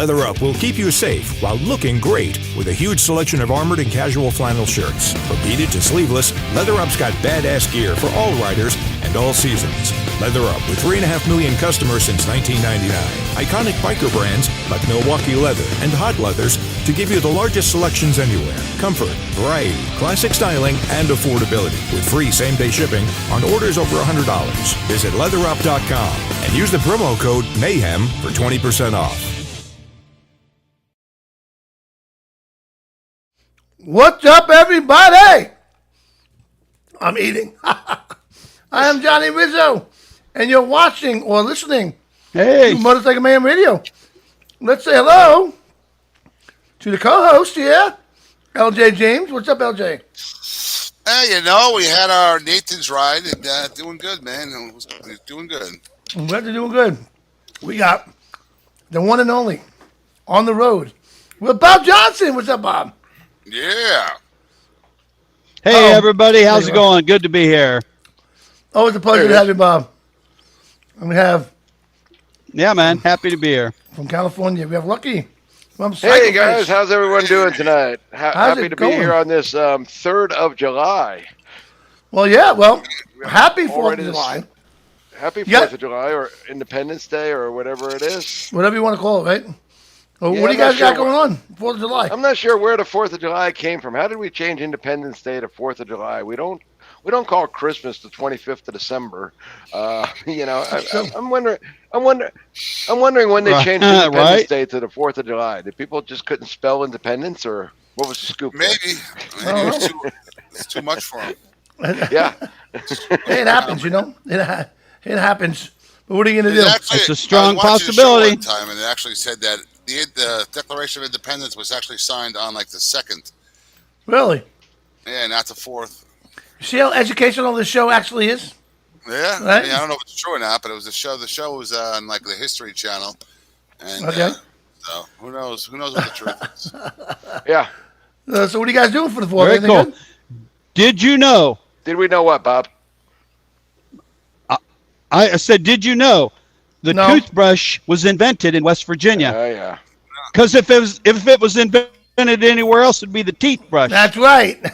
Leather Up will keep you safe while looking great with a huge selection of armored and casual flannel shirts. From beaded to sleeveless, Leather Up's got badass gear for all riders and all seasons. Leather Up with 3.5 million customers since 1999. Iconic biker brands like Milwaukee Leather and Hot Leathers to give you the largest selections anywhere. Comfort, variety, classic styling, and affordability with free same-day shipping on orders over $100. Visit leatherup.com and use the promo code MAYHEM for 20% off. What's up, everybody? I'm eating. I am Johnny Rizzo, and you're watching or listening to Motorcycle Mayhem Radio. Let's say hello to the co-host here, LJ James. What's up, LJ? Hey, we had our Nathan's ride and doing good, man. It was doing good. I'm glad they're doing good. We got the one and only on the road with Bob Johnson. What's up, Bob? Yeah. Hey, everybody. How's it going? Good to be here. Always a pleasure to have you, Bob. And we have... Yeah, man. Happy to be here. From California, we have Lucky. Hey, guys. How's everyone doing tonight? Happy to be here on this 3rd of July. Well, yeah. Well, happy 4th of July. Happy 4th of July or Independence Day or whatever it is. Whatever you want to call it, right? Well, what do you guys got going on? 4th of July. I'm not sure where the 4th of July came from. How did we change Independence Day to 4th of July? We don't call Christmas the 25th of December. I'm wondering when they changed Independence Day to the 4th of July. Did people just couldn't spell independence, or what was the scoop? Maybe it's too much for them. Yeah, it happens, It happens. But what are you going to do? It's a strong possibility. One time, and it actually said that the Declaration of Independence was actually signed on like the 2nd. Really? Yeah, not the 4th. You see how educational this show actually is? Yeah, right? I don't know if it's true or not, but it was a show. The show was on like the History Channel, and so who knows? Who knows what the truth is? Yeah. So what are you guys doing for the 4th? Very cool. Good? Did you know? Did we know what, Bob? I said, did you know the toothbrush was invented in West Virginia? Oh yeah. Because if it was invented anywhere else, it'd be the teeth brush. That's right.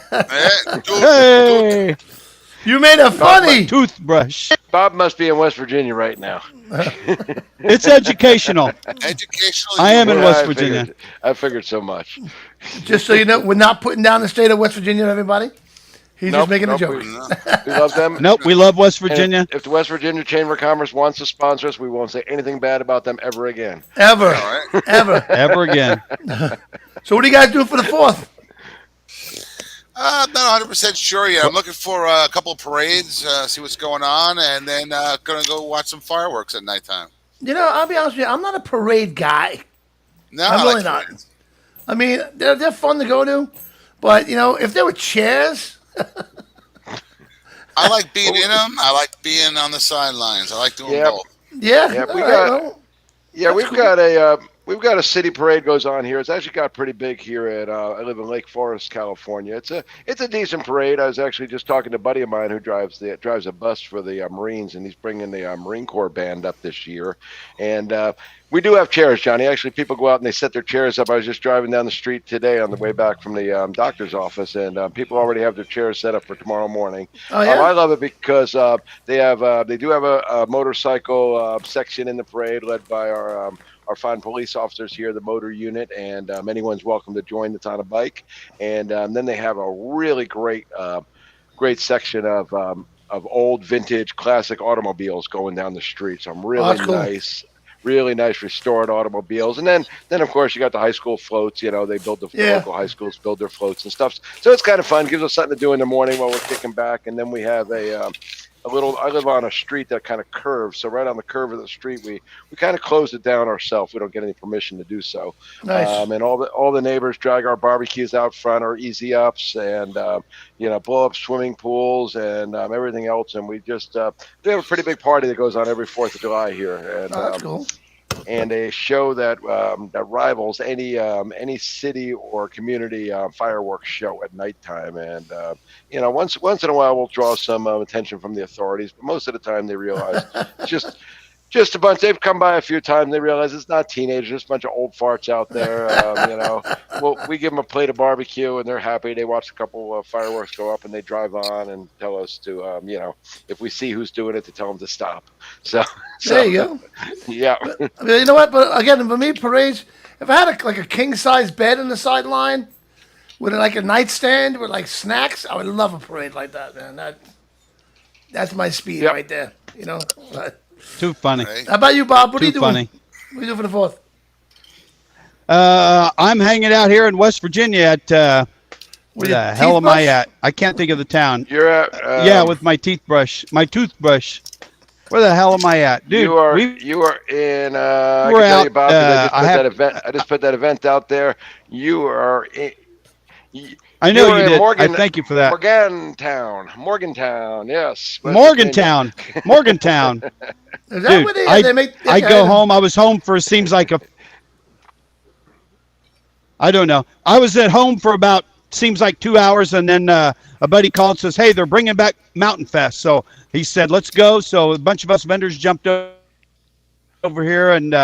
Hey, you made a funny toothbrush. Bob must be in West Virginia right now. It's educational. Educational. I am in West Virginia. I figured so much. Just so you know, we're not putting down the state of West Virginia, everybody. He's just making a joke. We love them. Nope, we love West Virginia. If the West Virginia Chamber of Commerce wants to sponsor us, we won't say anything bad about them ever again. Ever. Ever again. So what are you guys doing for the 4th? I'm not 100% sure yet. I'm looking for a couple of parades, see what's going on, and then going to go watch some fireworks at nighttime. I'll be honest with you. I'm not a parade guy. No, I'm really not. Parades. I mean, they're fun to go to, but if there were chairs... I like being in them. I like being on the sidelines. I like doing both. Yeah. We've got a city parade goes on here. It's actually got pretty big here at I live in Lake Forest, California. It's a decent parade. I was actually just talking to a buddy of mine who drives a bus for the Marines, and he's bringing the Marine Corps band up this year. And we do have chairs, Johnny. Actually, people go out and they set their chairs up. I was just driving down the street today on the way back from the doctor's office, and people already have their chairs set up for tomorrow morning. Oh, yeah? I love it because they do have a motorcycle section in the parade led by our fine police officers here, the motor unit, and anyone's welcome to join that's on a bike. And then they have a really great section of old vintage classic automobiles going down the street. Some really nice restored automobiles. And then of course you got the high school floats. They build the local high schools build their floats and stuff. So it's kind of fun. Gives us something to do in the morning while we're kicking back. And then we have I live on a street that kind of curves. So right on the curve of the street, we kind of closed it down ourselves. We don't get any permission to do so. Nice. And all the neighbors drag our barbecues out front, our easy ups, and blow up swimming pools and everything else. And we just we have a pretty big party that goes on every 4th of July here. And that's cool. And a show that rivals any city or community fireworks show at nighttime. And once in a while we'll draw some attention from the authorities, but most of the time they realize it's Just a bunch. They've come by a few times. They realize it's not teenagers, just a bunch of old farts out there. Well, we give them a plate of barbecue, and they're happy. They watch a couple of fireworks go up, and they drive on and tell us to, if we see who's doing it, to tell them to stop. So there you go. Yeah. You know what? But again, for me, parades. If I had a king size bed in the sideline with like a nightstand with like snacks, I would love a parade like that, man. That's my speed right there. Too funny. How about you, Bob? What are you doing? Funny. What are you doing for the 4th? I'm hanging out here in West Virginia at where the hell am I at? I can't think of the town. You're at with my toothbrush. Where the hell am I at, dude? You are in. We're out. Bob, I just put that event out there. You are in. I know you did. I thank you for that. Morgantown, yes. Morgantown. Is that where they make? I go home. I was home for seems like I don't know. I was at home for about seems like 2 hours, and then a buddy called and says, "Hey, they're bringing back Mountain Fest." So he said, "Let's go." So a bunch of us vendors jumped over here, and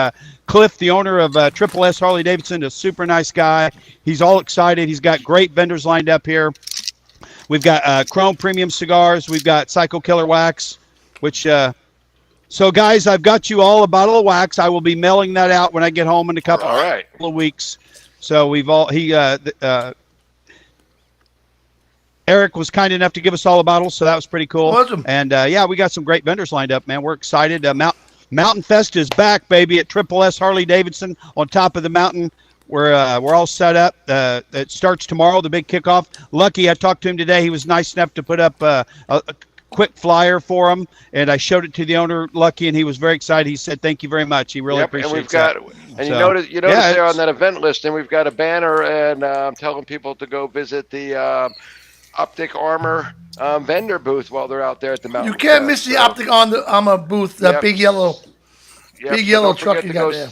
Cliff, the owner of Triple S Harley Davidson, a super nice guy. He's all excited. He's got great vendors lined up here. We've got Chrome Premium Cigars. We've got Psycho Killer Wax, which so guys, I've got you all a bottle of wax. I will be mailing that out when I get home in a couple of weeks. So Eric was kind enough to give us all a bottle, so that was pretty cool. Awesome. And we got some great vendors lined up, man. We're excited. Mountain Fest is back, baby, at Triple S Harley Davidson on top of the mountain. We're all set up. It starts tomorrow, the big kickoff. Lucky, I talked to him today. He was nice enough to put up a quick flyer for him, and I showed it to the owner, Lucky, and he was very excited. He said, "Thank you very much." He really appreciates that. And you notice there on that event list, and we've got a banner, and I'm telling people to go visit the Optic Armor vendor booth while they're out there at the mountain. You can't miss the Optic Armor booth. That big yellow truck you got there.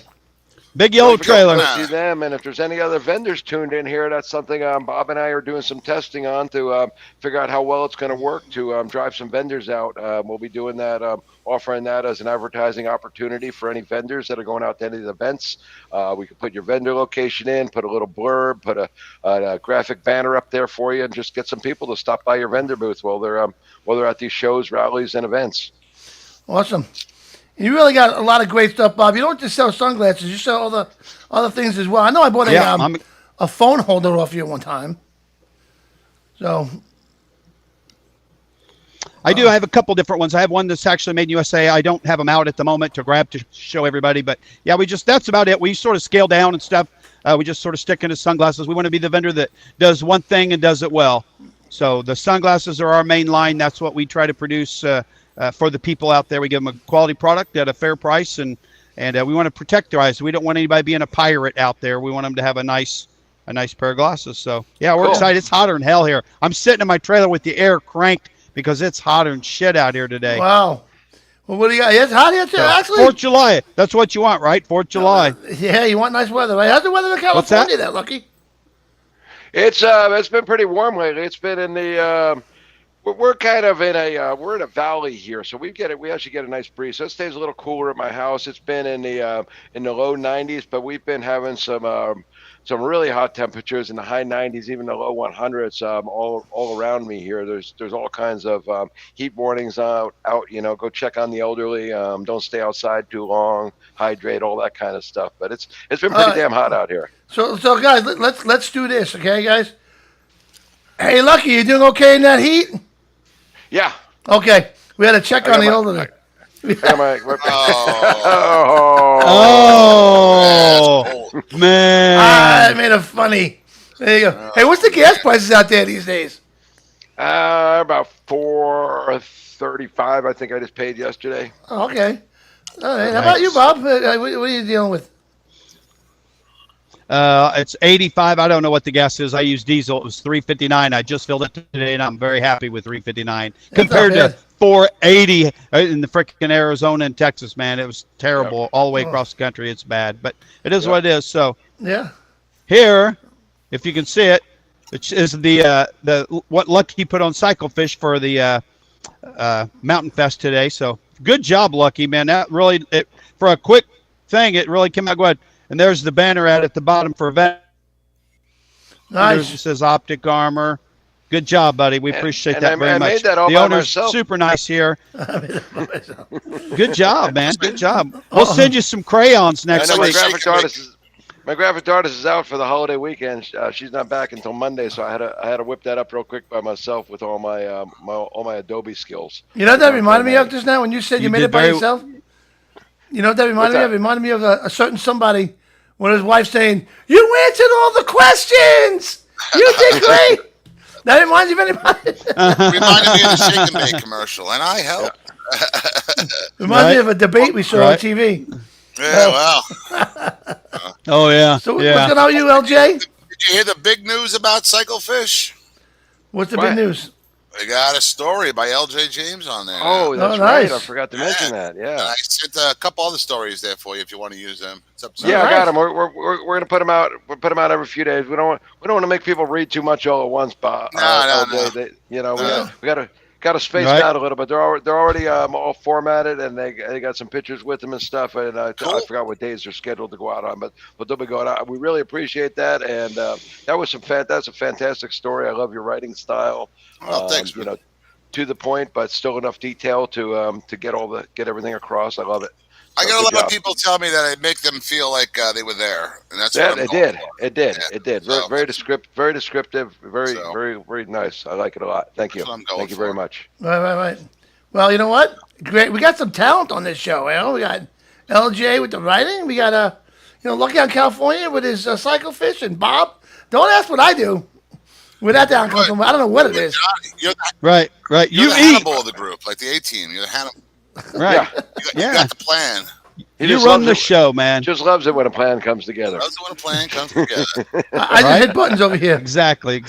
Big yellow trailer. See them, and if there's any other vendors tuned in here, that's something Bob and I are doing some testing on to figure out how well it's going to work to drive some vendors out. We'll be doing that, offering that as an advertising opportunity for any vendors that are going out to any of the events. We can put your vendor location in, put a little blurb, put a graphic banner up there for you, and just get some people to stop by your vendor booth while they're at these shows, rallies, and events. Awesome. You really got a lot of great stuff, Bob. You don't just sell sunglasses; you sell all the other things as well. I know I bought a phone holder off you one time. So I do. I have a couple different ones. I have one that's actually made in USA. I don't have them out at the moment to grab to show everybody, but yeah, that's about it. We sort of scale down and stuff. We just sort of stick into sunglasses. We want to be the vendor that does one thing and does it well. So the sunglasses are our main line. That's what we try to produce. For the people out there, we give them a quality product at a fair price, and we want to protect their eyes. We don't want anybody being a pirate out there. We want them to have a nice pair of glasses. So yeah, we're excited. It's hotter than hell here. I'm sitting in my trailer with the air cranked because it's hotter than shit out here today. Wow. Well, what do you got? It's hot here too. Actually, 4th of July. That's what you want, right? 4th of July. Yeah, you want nice weather, right? How's the weather in California? That Lucky? It's been pretty warm lately. It's been in the. We're kind of in we're in a valley here, so we actually get a nice breeze. So it stays a little cooler at my house. It's been in the low 90s, but we've been having some really hot temperatures in the high 90s, even the low 100s all around me here. There's all kinds of heat warnings out. Go check on the elderly. Don't stay outside too long. Hydrate, all that kind of stuff. But it's been pretty damn hot out here. So guys, let's do this, okay, guys? Hey, Lucky, you doing okay in that heat? Yeah. Okay. We had to check on the elderly. Man. I made it funny. There you go. Hey, what's the gas prices out there these days? About $4.35, I think I just paid yesterday. Oh, okay. All right. How about you, Bob? What are you dealing with? It's 85. I don't know what the gas is. I use diesel. It was $3.59. I just filled it today, and I'm very happy with $3.59 compared to $4.80 in the frickin' Arizona and Texas. Man, it was terrible all the way across the country. It's bad, but it is what it is. So here, if you can see it, which is the what Lucky put on Cycle Fish for the Mountain Fest today. So Good job, Lucky, man. That really, for a quick thing, it really came out good. And there's the banner at the bottom for event. Nice. It says Optic Armor. Good job, buddy. We appreciate that very much. I made that all the by owner's myself. super nice here. Good job, man. Good job. We'll send you some crayons I next know week. my graphic artist is out for the holiday weekend. She's not back until Monday, so I had to whip that up real quick by myself with all my Adobe skills. You know what that reminded me of just now when you said you made it by very- yourself? You know what that reminded me of? It reminded me of a certain somebody when his wife saying, "You answered all the questions! You did great!" That reminds you of anybody? Reminded me of the Shake and Bake commercial, and I helped. Reminds me of a debate we saw on TV. Yeah, well. Oh, yeah. So what's yeah. going on with you, LJ? Did you hear the big news about Cyclefish? What's the What? big news? They got a story by LJ James on there. Oh, that's nice. right. I forgot to mention that. And Yeah. I sent a couple other stories there for you if you want to use them. It's up to you. Yeah, I Nice. got them. We're gonna put them out. We'll put them out every few days. We don't want to make people read too much all at once, Bob. No. We got to space Right. it out a little bit. They're already all formatted, and they got some pictures with them and stuff. And Cool. I forgot what days they're scheduled to go out on, but they'll be going out. We really appreciate that, and that's a fantastic story. I love your writing style. Well, thanks. You know, to the point, but still enough detail to get everything across. I love it. I So, got a good lot of job. people tell me that I make them feel like they were there, and that's Yeah, what I'm it going did. for. It did. Yeah. It did. So- Very descriptive. Very, So- very nice. I like it a lot. Thank you. That's what I'm going Thank you very for. much. Right. Well, you know what? Great. We got some talent on this show. You know, we got LJ with the writing. We got Lucky out in California with his Cyclefish, and Bob. Don't ask what I do. Where that down comes from, I don't know what it is. Johnny, you're Right. you're You the eat. Hannibal of the group, like the A-Team. You're the Hannibal. Right. You Yeah. got the plan. He You just run loves the it- show, man. Just loves it when a plan comes together. That's when a plan comes together. I just Right? hit buttons over here. Exactly.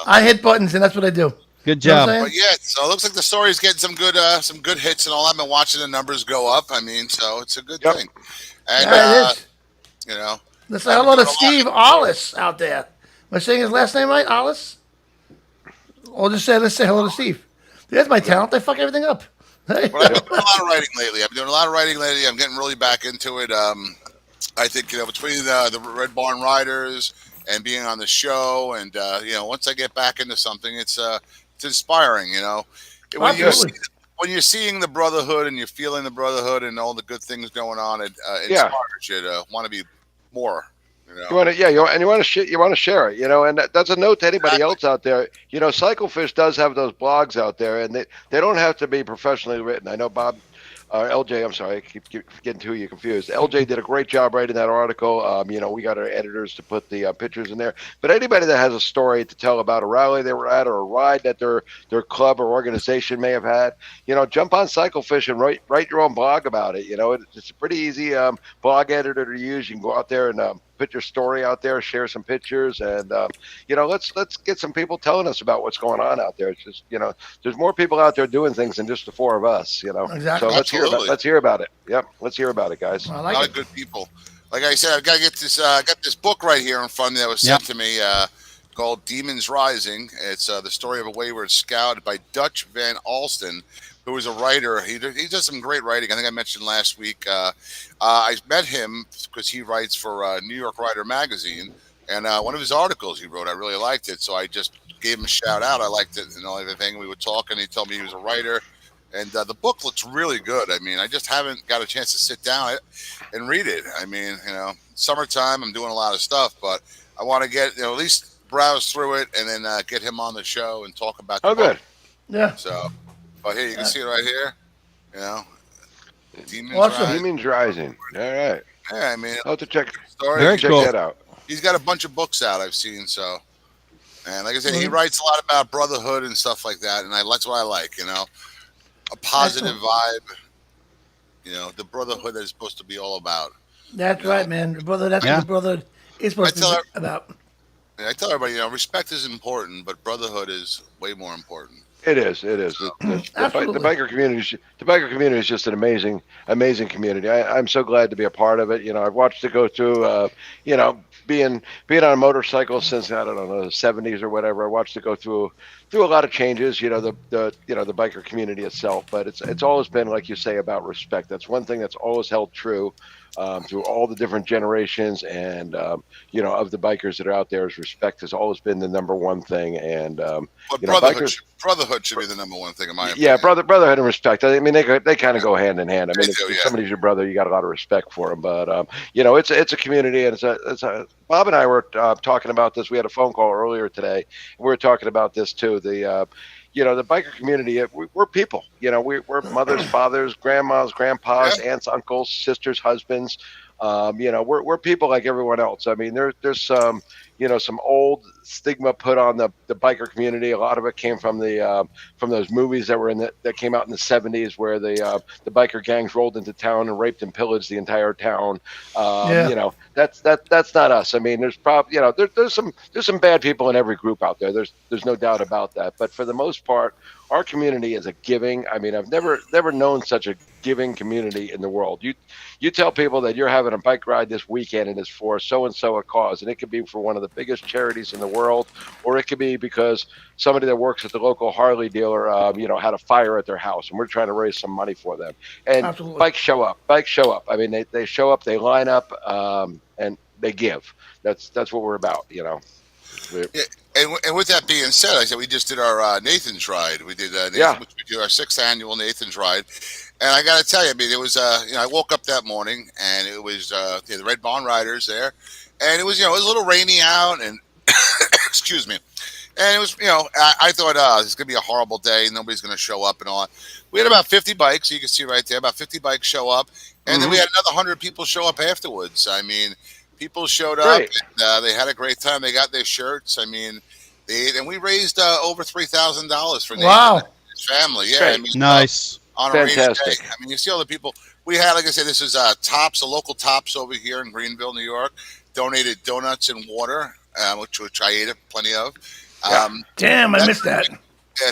I hit buttons, and that's what I do. Good You know job. what I'm But yeah, so it looks like the story's getting some good hits and all. I've been watching the numbers go up. I mean, so it's a good Yep. thing. And Yeah, it is. you know, Let's say hello to Steve Ollis out there. Am I saying his last name right? Ollis? Or just say, let's say hello to Steve. There's my talent. I fuck everything up. Hey. but I've been doing a lot of writing lately. I'm getting really back into it. I think between the Red Barn Riders and being on the show, and once I get back into something, it's inspiring. When you're Absolutely. when you're seeing the brotherhood and you're feeling the brotherhood and all the good things going on, it Yeah. inspires you to want to be more. You want to, you want to share it, and that's a note to anybody else out there. Cyclefish does have those blogs out there, and they don't have to be professionally written. I know Bob, LJ. I'm sorry, I keep getting to you confused. LJ did a great job writing that article. We got our editors to put the pictures in there. But anybody that has a story to tell about a rally they were at or a ride that their club or organization may have had, jump on Cyclefish and write your own blog about it. It's a pretty easy blog editor to use. You can go out there and put your story out there, share some pictures, and let's get some people telling us about what's going on out there. It's just there's more people out there doing things than just the four of us. Exactly. So Absolutely. let's hear about it. Yep, let's hear about it, guys. I A like lot it. of good people. Like I said, I've got to get this. I got this book right here in front of me that was sent to me called Demons Rising. It's the story of a wayward scout by Dutch Van Alsten, who is a writer. He does some great writing. I think I mentioned last week. I met him because he writes for New York Writer magazine, and one of his articles he wrote, I really liked it. So I just gave him a shout out. I liked it and all everything. We would talk, and he told me he was a writer. And the book looks really good. I mean, I just haven't got a chance to sit down and read it. I mean, summertime, I'm doing a lot of stuff, but I want to get, at least browse through it and then get him on the show and talk about the Oh, book. good. Yeah. So, but here, you can see it right here. Demons Awesome. Rising. Demons Rising. All right. Yeah, I mean, I'll have to check Very cool. that out. he's got a bunch of books out I've seen. So, and like I said, he writes a lot about brotherhood and stuff like that, and that's what I like. A positive vibe. The brotherhood that is supposed to be all about. That's right, man. Brother, that's Yeah. what the brother is supposed I tell to be about. And I tell everybody, respect is important, but brotherhood is way more important. It is. The Absolutely. biker community is just an amazing community. I'm so glad to be a part of it. I've watched it go through. Being on a motorcycle since I don't know the 70s or whatever. I watched it go through through a lot of changes, the biker community itself, but it's always been, like you say, about respect. That's one thing that's always held true through all the different generations, and of the bikers that are out there. Is respect has always been the number one thing, and but brotherhood should be the number one thing in my opinion. Yeah, brotherhood and respect. I mean, they kind of go hand in hand. I mean, if somebody's your brother, you got a lot of respect for him. But it's a community, and it's a. Bob and I were talking about this. We had a phone call earlier today. And we were talking about this too. The biker community, we're people. We're mothers, fathers, grandmas, grandpas, aunts, uncles, sisters, husbands. We're people like everyone else. I mean, there's some old stigma put on the biker community. A lot of it came from from those movies that came out in the 70s, where the biker gangs rolled into town and raped and pillaged the entire town. That's not us. I mean, there's probably there's some bad people in every group out there. There's no doubt about that. But for the most part, our community is a giving. I mean, I've never known such a giving community in the world. You tell people that you're having a bike ride this weekend and it's for so and so a cause, and it could be for one of the biggest charities in the world, or it could be because somebody that works at the local Harley dealer, had a fire at their house, and we're trying to raise some money for them. And Absolutely. Bikes show up. I mean, they show up, they line up, and they give. That's what we're about. Yeah, and with that being said, I said we just did our Nathan's ride. We did which we do our 6th annual Nathan's ride, and I got to tell you, I mean, it was I woke up that morning and it was the Red Barn Riders there, and it was it was a little rainy out, and excuse me, and it was I thought this is gonna be a horrible day, nobody's gonna show up and all that. We had about 50 bikes, you can see right there, about 50 bikes show up, and then we had another 100 people show up afterwards. I mean, people showed up, and they had a great time. They got their shirts. I mean, and we raised over $3,000 for Nathan and his family. Yeah, I mean, nice, on a rainy day. I mean, you see all the people we had. Like I said, this is Tops, a local Tops over here in Greenville, New York. Donated donuts and water, which I ate plenty of. Damn, I missed that.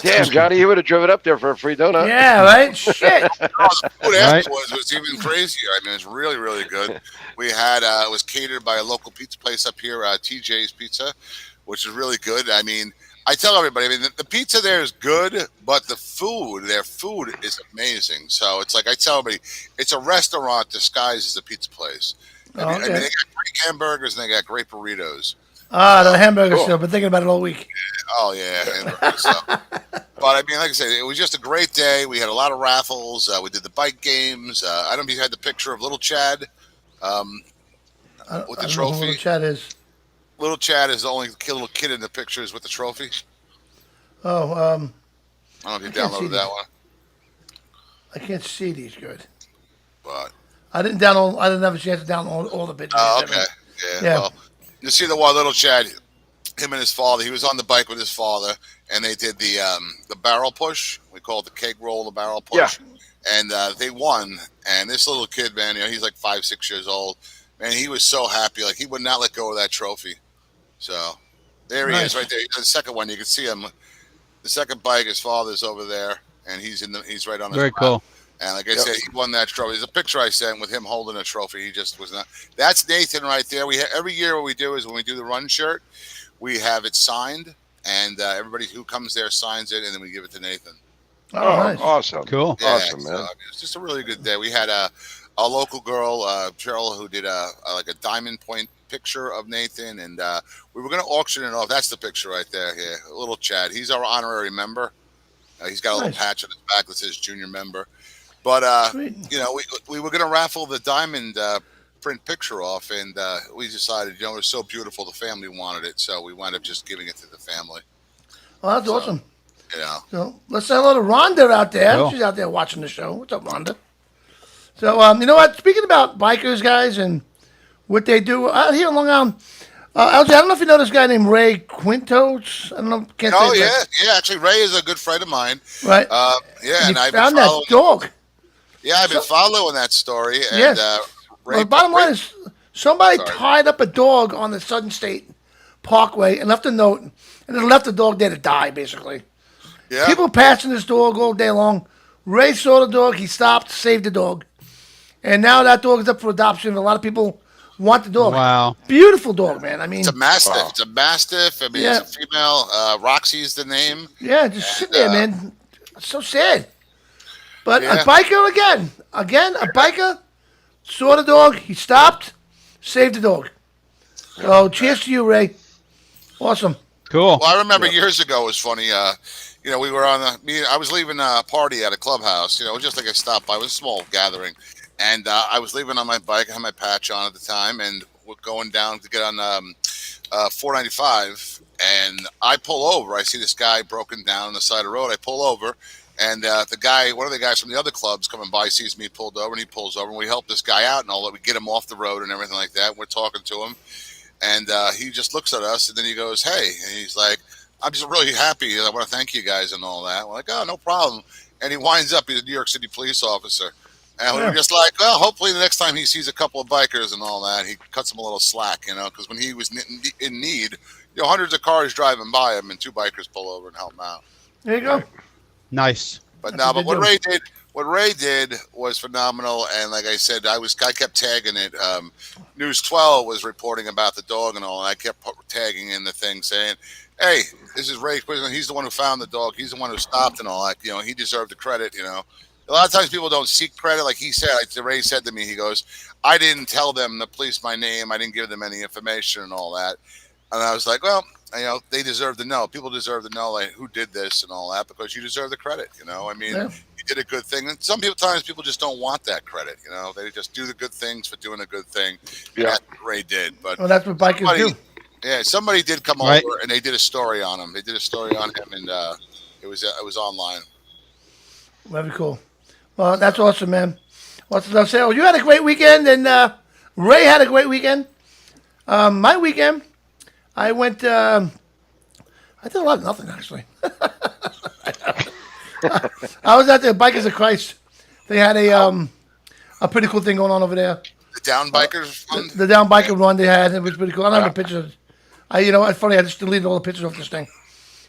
Damn, Johnny, you would have driven up there for a free donut. Yeah, right? Shit. The food afterwards was even crazier. I mean, it was really, really good. We had, it was catered by a local pizza place up here, TJ's Pizza, which is really good. I mean, I tell everybody, I mean, the pizza there is good, but their food is amazing. So it's like I tell everybody, it's a restaurant disguised as a pizza place. I mean, they got great hamburgers and they got great burritos. The hamburger still. Been thinking about it all week. Oh, yeah. But, I mean, like I said, it was just a great day. We had a lot of raffles. We did the bike games. I don't know if you had the picture of Little Chad with the trophy. Little Chad is. Little Chad is the only little kid in the pictures with the trophy. Oh, I don't know if you downloaded that one. I can't see these good. But I didn't have a chance to download all the pictures. Oh, okay. Yeah. Well, you see the one Little Chad, him and his father. He was on the bike with his father, and they did the barrel push. We call it the keg roll, the barrel push. Yeah. And they won. And this little kid, man, he's like 5-6 years old. Man, he was so happy. Like, he would not let go of that trophy. So there he is, right there. The second one, you can see him. The second bike, his father's over there, and he's right on his Very cool. And like I said, he won that trophy. There's a picture I sent with him holding a trophy. He just was not. That's Nathan right there. Every year what we do is when we do the run shirt, we have it signed, and everybody who comes there signs it, and then we give it to Nathan. Oh, nice. Awesome. Cool. Yeah, awesome, man. So, it was just a really good day. We had a local girl, Cheryl, who did a diamond point picture of Nathan, and we were going to auction it off. That's the picture right there. Yeah, little Chad. He's our honorary member. He's got a little patch on his back that says junior member. But, we were going to raffle the diamond print picture off, and we decided, it was so beautiful, the family wanted it, so we wound up just giving it to the family. Well, that's awesome. So let's say hello to Rhonda out there. Cool. She's out there watching the show. What's up, Rhonda? So, you know what? Speaking about bikers, guys, and what they do out here in Long Island, LJ, I don't know if you know this guy named Ray Quintos. I don't know. Yeah. Actually, Ray is a good friend of mine. Right. And I found that dog. Yeah, I've been following that story. And, yes. The bottom line is somebody tied up a dog on the Southern State Parkway and left a note, and then left the dog there to die, basically. Yeah. People passing this dog all day long. Ray saw the dog. He stopped, saved the dog. And now that dog is up for adoption. A lot of people want the dog. Wow. Beautiful dog, man. I mean, It's a mastiff. Wow. It's a mastiff. I mean, Yeah. it's a female. Roxy's the name. yeah, just sit there, man. It's so sad. But Yeah. a biker again, a biker saw the dog. He stopped, saved the dog. So cheers to you, Ray. Awesome. Cool. Well, I remember years ago it was funny. We were on I was leaving a party at a clubhouse. It was just like a stop by. It was a small gathering, and I was leaving on my bike. I had my patch on at the time, and we're going down to get on 495. And I pull over. I see this guy broken down on the side of the road. I pull over, and one of the guys from the other clubs coming by sees me pulled over, and he pulls over, and we help this guy out and all that. We get him off the road and everything like that. We're talking to him. And he just looks at us, and then he goes, "Hey," and he's like, "I'm just really happy. I want to thank you guys and all that." We're like, "Oh, no problem." And he winds up, he's a New York City police officer. And we're just like, well, hopefully the next time he sees a couple of bikers and all that, he cuts them a little slack, because when he was in need, hundreds of cars driving by him, and 2 bikers pull over and help him out. There you go. Nice. But That's but what what Ray did was phenomenal, and like I said, I kept tagging it. News 12 was reporting about the dog and all, and I kept tagging in the thing saying, "Hey, this is Ray Quizman. He's the one who found the dog. He's the one who stopped and all that. He deserved the credit. A lot of times people don't seek credit, like he said. Like Ray said to me, he goes, "I didn't tell them, the police, my name. I didn't give them any information and all that." And I was like, well, they deserve to know. People deserve to know, like, who did this and all that, because you deserve the credit. I mean, you did a good thing. And sometimes people just don't want that credit. They just do the good things for doing a good thing. Yeah. That's what Ray did. But Well, that's what bikers do. Yeah, somebody did come Right. over and they did a story on him. They did a story on him, and it was online. Very cool. Well, that's awesome, man. What's else say? You had a great weekend, and Ray had a great weekend. My weekend, I went. I did a lot of nothing, actually. I was at the Bikers of Christ. They had a pretty cool thing going on over there. The Down Bikers Fund? The Down Biker run they had, it was pretty cool. I don't have the pictures. It's funny, I just deleted all the pictures off this thing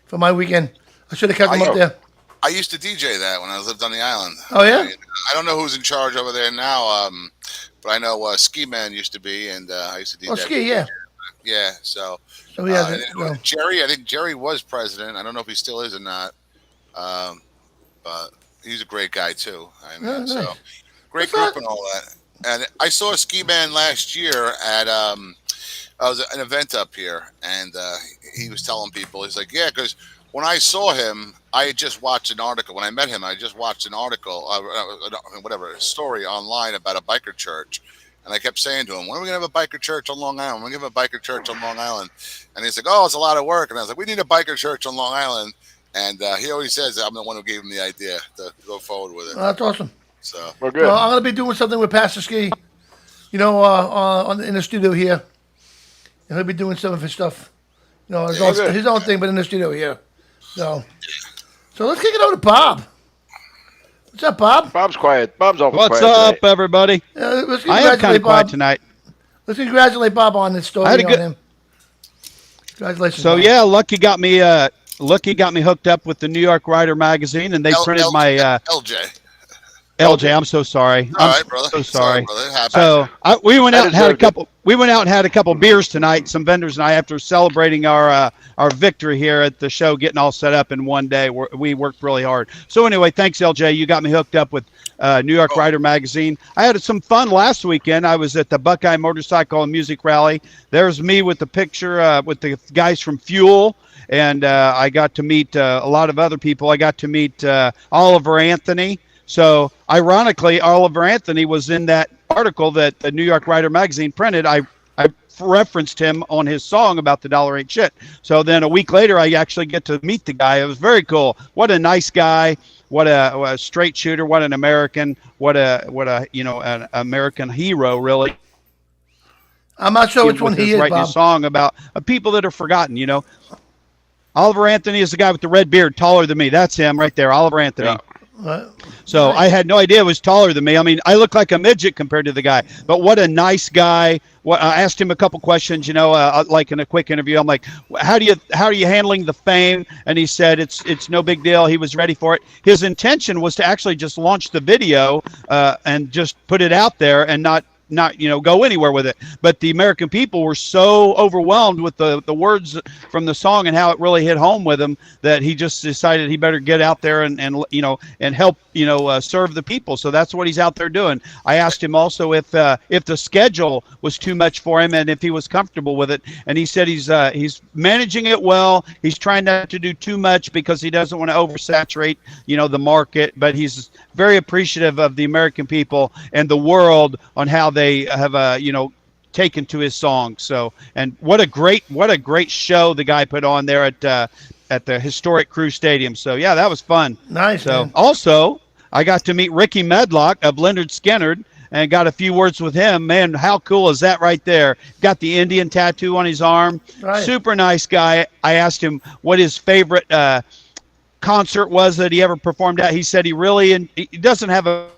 for my weekend. I should have kept them up there. I used to DJ that when I lived on the island. Oh, yeah? I don't know who's in charge over there now, but I know Ski Man used to be, and I used to DJ. Oh, Ski, yeah. Yeah, so yeah, Jerry, I think Jerry was president. I don't know if he still is or not, but he's a great guy too. I mean, nice. so great group and all that. And I saw Ski Man last year at I was at an event up here, and he was telling people, he's like, yeah, because when I saw him, I had just watched an article. When I met him, I just watched an article, a story online about a biker church. And I kept saying to him, when are we going to have a biker church on Long Island? We're going to have a biker church on Long Island. And he's like, oh, it's a lot of work. And I was like, we need a biker church on Long Island. And he always says I'm the one who gave him the idea to go forward with it. That's awesome. So We're good. Well, I'm going to be doing something with Pastor Ski, in the studio here. And he'll be doing some of his stuff. His own thing, but in the studio here. So let's kick it over to Bob. What's up, Bob? Bob's quiet. Bob's awful quiet. What's up, tonight. everybody? Let's I am kind of quiet Bob. tonight. Let's congratulate Bob on this story I had a good- on him. Congratulations. So Bob. yeah, Lucky got me hooked up with the New York Rider magazine, and they printed my LJ. LJ. I'm so sorry. All I'm right, brother. so sorry. brother. It happens. So we went out and had a deserved it. couple. We went out and had a couple beers tonight. Some vendors and I, after celebrating our victory here at the show, getting all set up in one day. We worked really hard. So anyway, thanks LJ. You got me hooked up with New York Rider magazine. I had some fun last weekend. I was at the Buckeye Motorcycle and Music Rally. There's me with the picture with the guys from Fuel. And I got to meet a lot of other people. I got to meet Oliver Anthony. So, ironically, Oliver Anthony was in that article that the New York Rider magazine printed. I referenced him on his song about the $1 ain't shit. So then a week later, I actually get to meet the guy. It was very cool. What a nice guy. What a straight shooter. What an American. What a an American hero, really. I'm not sure which one he is, writing Bob. a song about people that are forgotten, Oliver Anthony is the guy with the red beard, taller than me. That's him right there, Oliver Anthony. Yeah. So I had no idea it was taller than me. I mean, I look like a midget compared to the guy. But what a nice guy. I asked him a couple questions, like in a quick interview. I'm like, how are you handling the fame? And he said it's no big deal. He was ready for it. His intention was to actually just launch the video and just put it out there and not not go anywhere with it. But the American people were so overwhelmed with the words from the song and how it really hit home with him that he just decided he better get out there and help serve the people. So that's what he's out there doing. I asked him also if the schedule was too much for him and if he was comfortable with it, and he said he's managing it well. He's trying not to do too much because he doesn't want to oversaturate the market, but he's very appreciative of the American people and the world on how they have taken to his song. So, and what a great show the guy put on there at the historic Crew Stadium. So yeah, that was fun. Nice. So man. Also, I got to meet Ricky Medlock of Leonard Skinner and got a few words with him. Man, how cool is that right there? Got the Indian tattoo on his arm. Right. Super nice guy. I asked him what his favorite concert was that he ever performed at. He said he doesn't have a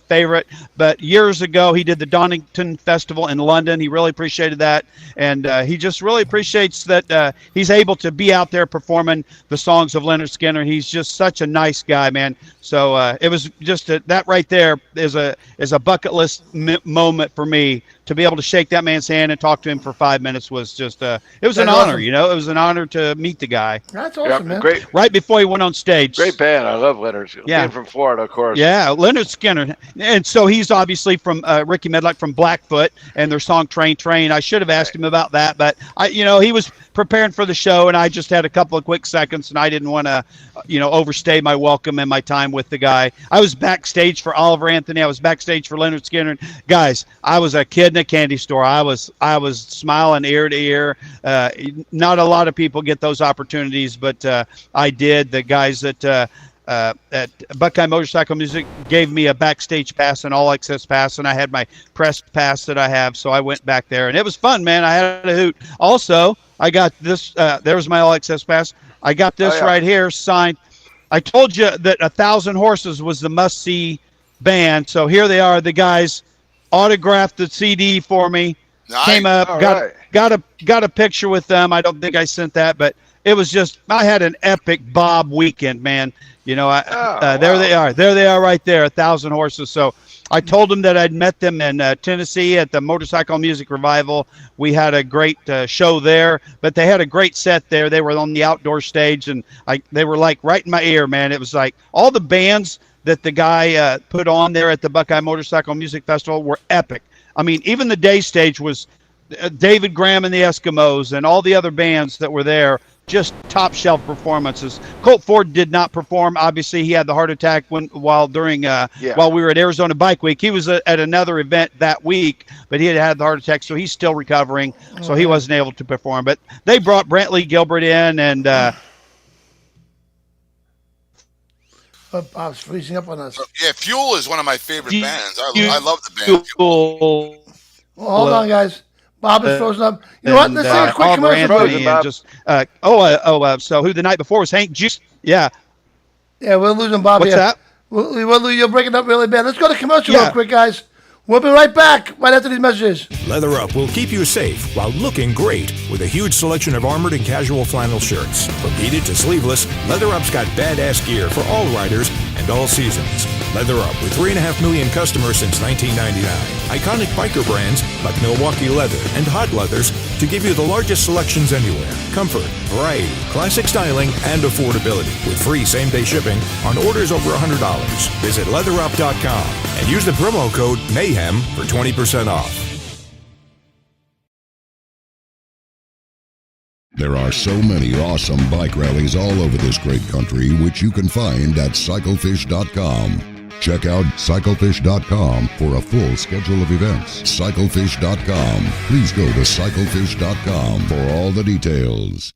favorite, but years ago he did the Donington Festival in London. He really appreciated that, and he just really appreciates that he's able to be out there performing the songs of Leonard Skinner. He's just such a nice guy, man. So it was just that right there is a bucket list moment for me to be able to shake that man's hand and talk to him for 5 minutes. Was just it was an honor. Awesome. It was an honor to meet the guy. That's awesome, man. Great, right before he went on stage. great band. I love Leonard. Yeah. Being from Florida, of course. Yeah, Leonard Skinner. And so he's obviously from Ricky Medlock from Blackfoot and their song Train Train. I should have asked him about that, but he was preparing for the show and I just had a couple of quick seconds and I didn't want to, overstay my welcome and my time with the guy. I was backstage for Oliver Anthony. I was backstage for Leonard Skinner. Guys, I was a kid in a candy store. I was smiling ear to ear. Not a lot of people get those opportunities, but I did. The guys at Buckeye Motorcycle Music gave me a backstage pass, an all access pass, and I had my press pass that I have, so I went back there and it was fun, man. I had a hoot. Also, I got this, there was my all access pass. I got this right here signed. I told you that 1,000 Horses was the must see band. So here they are. The guys autographed the CD for me. Nice. Came up, got a picture with them. I don't think I sent that, but it was just, I had an epic Bob weekend, man. There they are. There they are right there, 1,000 Horses. So I told them that I'd met them in Tennessee at the Motorcycle Music Revival. We had a great show there, but they had a great set there. They were on the outdoor stage, and they were like right in my ear, man. It was like all the bands that the guy put on there at the Buckeye Motorcycle Music Festival were epic. I mean, even the day stage was David Graham and the Eskimos and all the other bands that were there. Just top shelf performances. Colt Ford did not perform. Obviously, he had the heart attack while we were at Arizona Bike Week. He was at another event that week, but he had the heart attack, so he's still recovering. So he wasn't able to perform. But they brought Brantley Gilbert in, and I was freezing up on us. Yeah, Fuel is one of my favorite bands. I love the band. Well, hold on, guys. Bob is frozen up. You know what? Let's take a quick commercial. So who the night before was Hank Juice? Yeah. Yeah, we're losing Bob What's here. that? You're breaking up really bad. Let's go to commercial real quick, guys. We'll be right back right after these messages. Leather Up will keep you safe while looking great with a huge selection of armored and casual flannel shirts. From beaded to sleeveless, Leather Up's got badass gear for all riders and all seasons. Leather Up with 3.5 million customers since 1999. Iconic biker brands like Milwaukee Leather and Hot Leathers to give you the largest selections anywhere. Comfort, variety, classic styling, and affordability with free same-day shipping on orders over $100. Visit leatherup.com and use the promo code MAYHEM for 20% off. There are so many awesome bike rallies all over this great country, which you can find at cyclefish.com. Check out cyclefish.com for a full schedule of events. Cyclefish.com. Please go to cyclefish.com for all the details.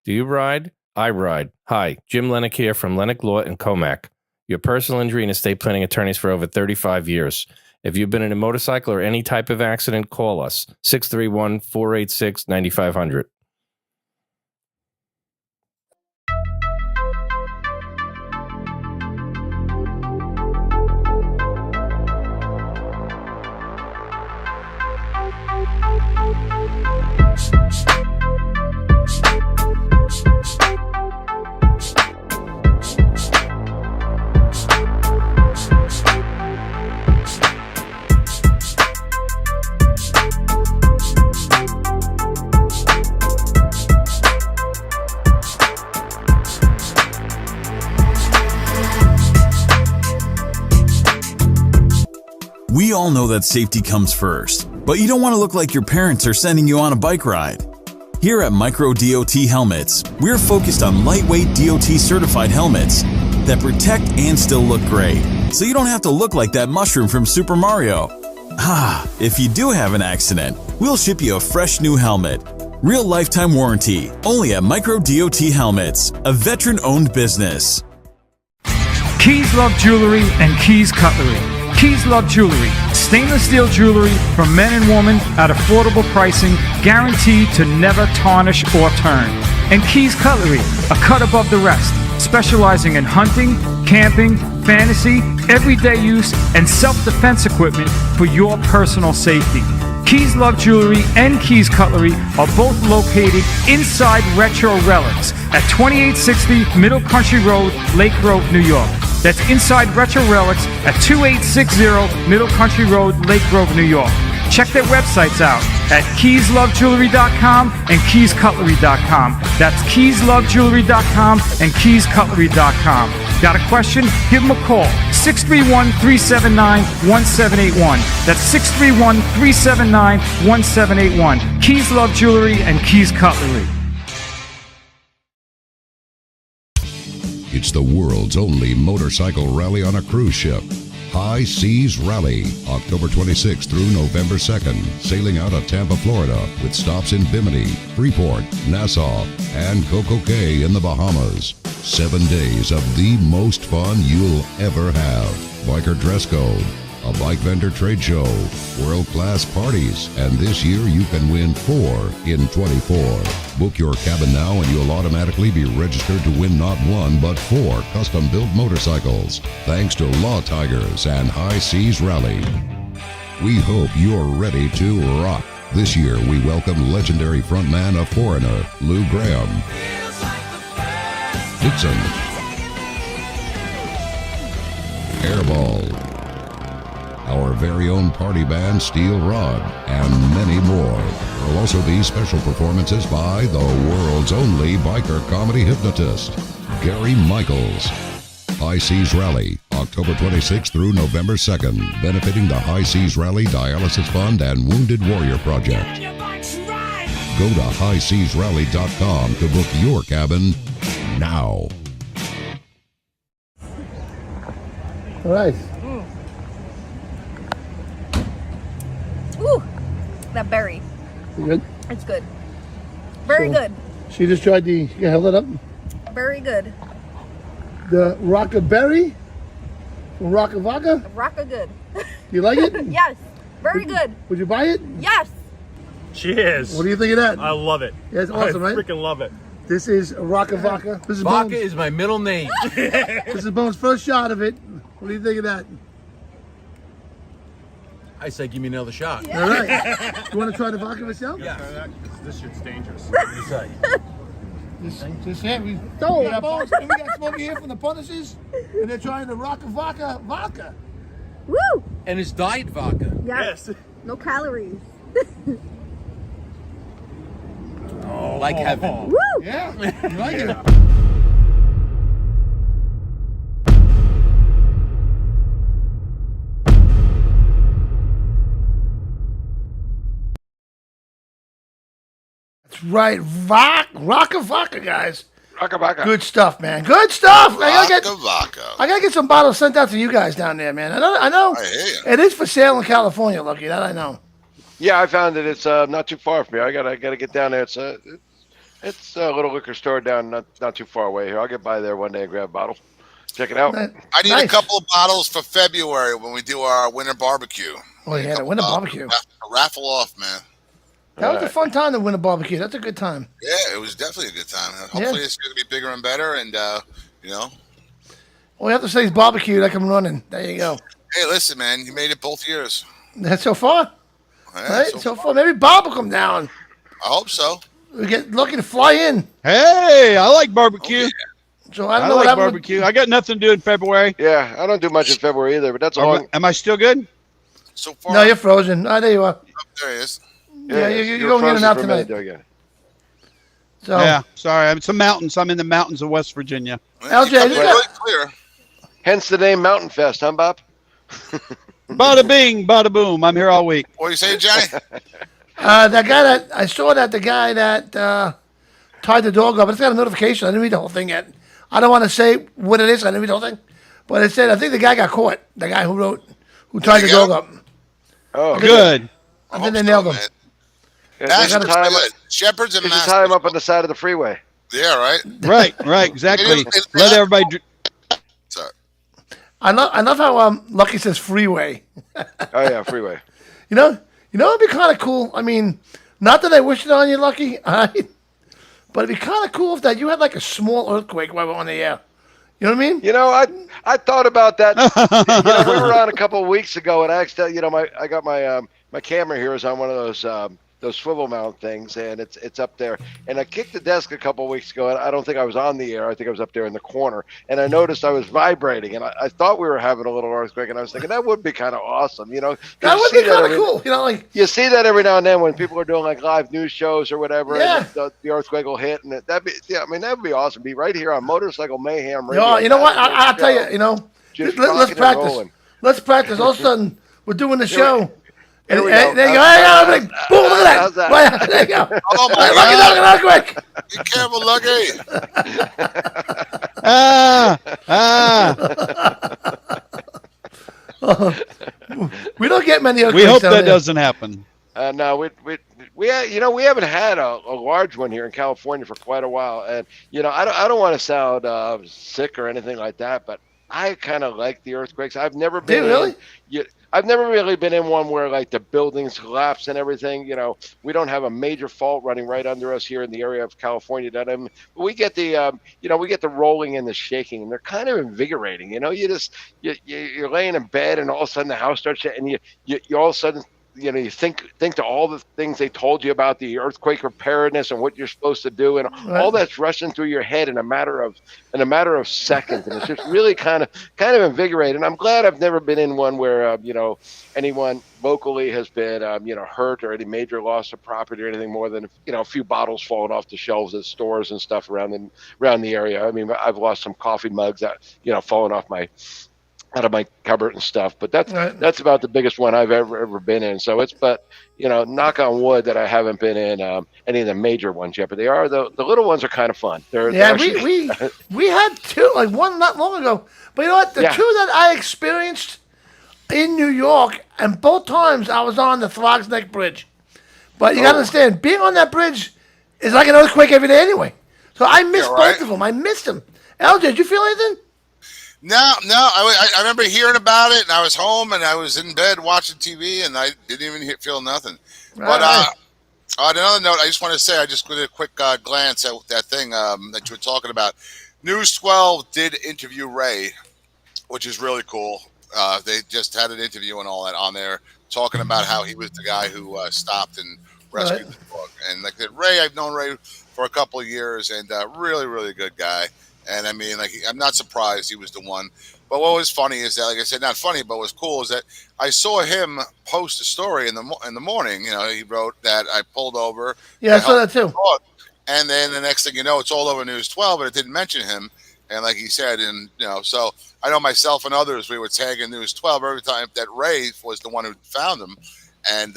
Do you ride? I ride. Hi, Jim Lennox here from Lennox Law in Comac, your personal injury and estate planning attorneys for over 35 years. If you've been in a motorcycle or any type of accident, call us 631-486-9500. We all know that safety comes first, but you don't want to look like your parents are sending you on a bike ride. Here at Micro DOT Helmets, we're focused on lightweight DOT certified helmets that protect and still look great, so you don't have to look like that mushroom from Super Mario. If you do have an accident, we'll ship you a fresh new helmet. Real lifetime warranty, only at Micro DOT Helmets, a veteran-owned business. Keys Love Jewelry and Keys Cutlery. Keys Love Jewelry, stainless steel jewelry for men and women at affordable pricing, guaranteed to never tarnish or turn. And Keys Cutlery, a cut above the rest, specializing in hunting, camping, fantasy, everyday use, and self-defense equipment for your personal safety. Keys Love Jewelry and Keys Cutlery are both located inside Retro Relics at 2860 Middle Country Road, Lake Grove, New York. That's inside Retro Relics at 2860 Middle Country Road, Lake Grove, New York. Check their websites out at keyslovejewelry.com and keyscutlery.com. That's keyslovejewelry.com and keyscutlery.com. Got a question? Give them a call. 631-379-1781. That's 631-379-1781. Keys Love Jewelry and Keys Cutlery. It's the world's only motorcycle rally on a cruise ship. High Seas Rally, October 26th through November 2nd, sailing out of Tampa, Florida, with stops in Bimini, Freeport, Nassau, and Coco Cay in the Bahamas. 7 days of the most fun you'll ever have. Biker dress code, a bike vendor trade show, world-class parties, and this year you can win 4 in 24. Book your cabin now and you'll automatically be registered to win not 1 but 4 custom-built motorcycles, thanks to Law Tigers and High Seas Rally. We hope you're ready to rock. This year we welcome legendary frontman of Foreigner, Lou Graham, Dixon, Airball, our very own party band Steel Rod, and many more. There will also be special performances by the world's only biker comedy hypnotist, Gary Michaels. High Seas Rally, October 26th through November 2nd, benefiting the High Seas Rally Dialysis Fund and Wounded Warrior Project. Go to highseasrally.com to book your cabin now. All right. Ooh, that berry. You good? It's good. Very good. She just tried the, you held it up? Very good. The Rockaberry from Rocka Vodka? Rocka good. You like it? Yes. Very good. Would you buy it? Yes. Cheers. What do you think of that? I love it. Yeah, it's awesome, right? I freaking love it. This is Rocka Vodka. This is Vodka Bones. is my middle name. This is Bones' first shot of it. What do you think of that? I say give me another shot. All right. You want to try the vodka myself? Yeah. This shit's dangerous. This here, we got Bones, and we got Smokey here from the Punishes, and they're trying the Rocka Vodka. Woo. And it's diet vodka. Yes. No calories. Like heaven. Woo. Yeah, you like it? That's right, Rocka Vodka, guys. Rocka Vodka. Good stuff, man. Good stuff. I Vodka. gotta get some bottles sent out to you guys down there, man. I know. I hear you. It is for sale in California, Lucky. That I know. Yeah, I found it. It's not too far from me. I gotta get down there. It's a little liquor store down not too far away here. I'll get by there one day and grab a bottle. Check it out. I need a couple of bottles for February when we do our winter barbecue. Oh, yeah, the winter barbecue. Raffle off, man. That was a fun time to win a barbecue. That's a good time. Yeah, it was definitely a good time. Hopefully it's going to be bigger and better, and, All you have to say is barbecue like I'm running. There you go. Hey, listen, man, you made it both years. That's so far. Yeah, right? So far. Maybe Bob will come down. I hope so. We get lucky to fly in. Hey, I like barbecue. So I don't know what like barbecue. I got nothing to do in February. Yeah, I don't do much in February either, but that's all. Am I still good? So far. No, you're frozen. Oh, there you are. There he is. Yeah, you're going in and out tonight. So yeah, sorry. I'm some mountains. I'm in the mountains of West Virginia. LJ, really clear. Hence the name Mountain Fest, huh, Bob? Bada bing, bada boom. I'm here all week. What are you saying, Johnny? That guy that I saw the guy that tied the dog up. I just got a notification. I didn't read the whole thing yet. I don't want to say what it is. I didn't read the whole thing, but it said I think the guy got caught. The guy who tied the dog up. Oh, good. I think they nailed him. Shepherds and Just tie him up on the side of the freeway. Yeah, right. Right, exactly. Let everybody. Sorry. I love how Lucky says freeway. Oh yeah, freeway. You know, it'd be kind of cool. I mean, not that I wish it on you, Lucky, but it'd be kind of cool if you had like a small earthquake while we're on the air. You know what I mean? You know, I thought about that. We were on a couple of weeks ago, and I actually, I got my camera here is on one of those swivel mount things, and it's up there. And I kicked the desk a couple of weeks ago, and I don't think I was on the air. I think I was up there in the corner, and I noticed I was vibrating, and I thought we were having a little earthquake, and I was thinking that would be kind of awesome, That would be kind of cool, like you see that every now and then when people are doing like live news shows or whatever. Yeah. And the earthquake will hit, and that would be awesome. Be right here on Motorcycle Mayhem Radio. Yeah, you know what? I'll tell you. Let's practice. Rolling. Let's practice. All of a sudden, we're doing the show. Here we go. There you go. Hey, boom, look at that. Right, there you go. Oh, my Lucky, quick. Be careful, Lucky. We don't get many earthquakes. We hope that doesn't happen. No, we haven't had a large one here in California for quite a while, and I don't want to sound sick or anything like that, but I kind of like the earthquakes. I've never been I've never really been in one where like the buildings collapse and everything. We don't have a major fault running right under us here in the area of California. We get the we get the rolling and the shaking, and they're kind of invigorating. You're laying in bed, and all of a sudden the house starts shaking, and you all of a sudden. You think to all the things they told you about the earthquake preparedness and what you're supposed to do, and all that's rushing through your head in a matter of seconds, and it's just really kind of invigorating. I'm glad I've never been in one where anyone locally has been hurt or any major loss of property or anything more than a few bottles falling off the shelves at stores and stuff around the area. I mean, I've lost some coffee mugs that falling off out of my cupboard and stuff, but that's about the biggest one I've ever been in. So knock on wood that I haven't been in any of the major ones yet, but they are the little ones are kind of fun. They're actually... we had two, like one not long ago, but you know what? The two that I experienced in New York, and both times I was on the Throgs Neck Bridge. But you gotta understand, being on that bridge is like an earthquake every day anyway. So I missed both of them. I missed them. LJ, did you feel anything? No. I remember hearing about it, and I was home, and I was in bed watching TV, and I didn't even feel nothing. But on another note, I just want to say, I just did a quick glance at that thing that you were talking about. News 12 did interview Ray, which is really cool. They just had an interview and all that on there, talking about how he was the guy who stopped and rescued the dog. And like Ray, I've known Ray for a couple of years, and really, really good guy. And I mean, I'm not surprised he was the one. But what was funny is that, like I said, not funny, but what's cool is that I saw him post a story in the morning. He wrote that I pulled over. Yeah, I saw that too. And then the next thing you know, it's all over News 12, but it didn't mention him. And like he said, so I know myself and others, we were tagging News 12 every time that Ray was the one who found him. And